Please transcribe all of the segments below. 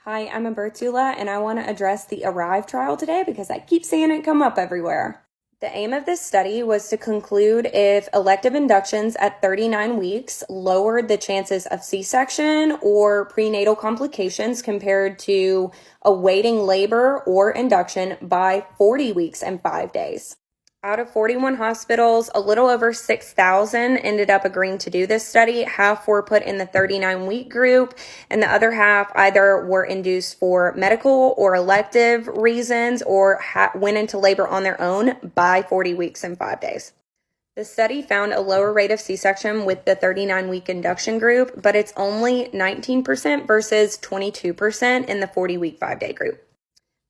Hi, I'm a birth doula, and I want to address the ARRIVE trial today because I keep seeing it come up everywhere. The aim of this study was to conclude if elective inductions at 39 weeks lowered the chances of C-section or prenatal complications compared to awaiting labor or induction by 40 weeks and 5 days. Out of 41 hospitals, a little over 6,000 ended up agreeing to do this study. Half were put in the 39-week group, and the other half either were induced for medical or elective reasons or went into labor on their own by 40 weeks and 5 days. The study found a lower rate of C-section with the 39-week induction group, but it's only 19% versus 22% in the 40-week 5-day group.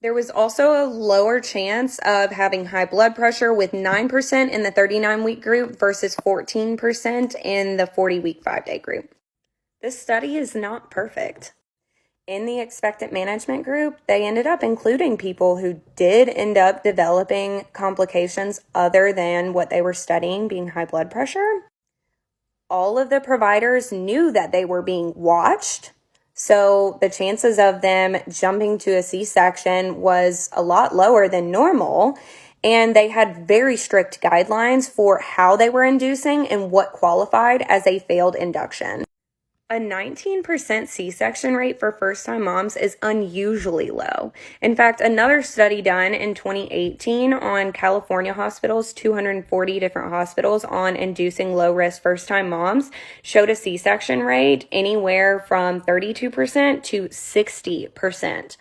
There was also a lower chance of having high blood pressure with 9% in the 39-week group versus 14% in the 40-week 5-day group. This study is not perfect. In the expectant management group, they ended up including people who did end up developing complications other than what they were studying, being high blood pressure. All of the providers knew that they were being watched. So the chances of them jumping to a C-section was a lot lower than normal. And they had very strict guidelines for how they were inducing and what qualified as a failed induction. A 19% C-section rate for first-time moms is unusually low. In fact, another study done in 2018 on California hospitals, 240 different hospitals on inducing low-risk first-time moms, showed a C-section rate anywhere from 32% to 60%.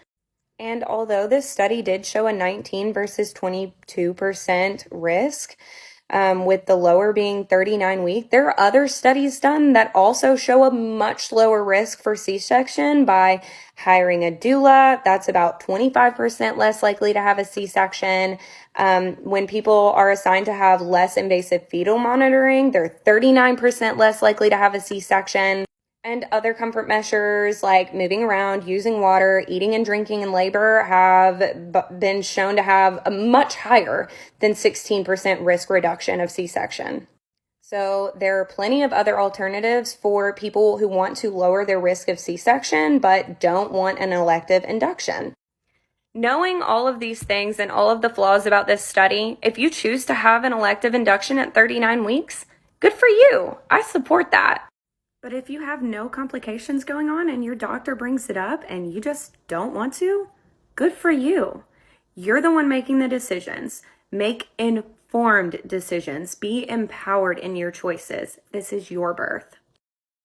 And although this study did show a 19 versus 22% risk, with the lower being 39 week, there are other studies done that also show a much lower risk for C-section by hiring a doula. That's about 25% less likely to have a C-section. When people are assigned to have less invasive fetal monitoring, they're 39% less likely to have a C-section. And other comfort measures like moving around, using water, eating and drinking in labor have been shown to have a much higher than 16% risk reduction of C-section. So there are plenty of other alternatives for people who want to lower their risk of C-section but don't want an elective induction. Knowing all of these things and all of the flaws about this study, if you choose to have an elective induction at 39 weeks, good for you. I support that. But if you have no complications going on and your doctor brings it up and you just don't want to, good for you. You're the one making the decisions. Make informed decisions. Be empowered in your choices. This is your birth.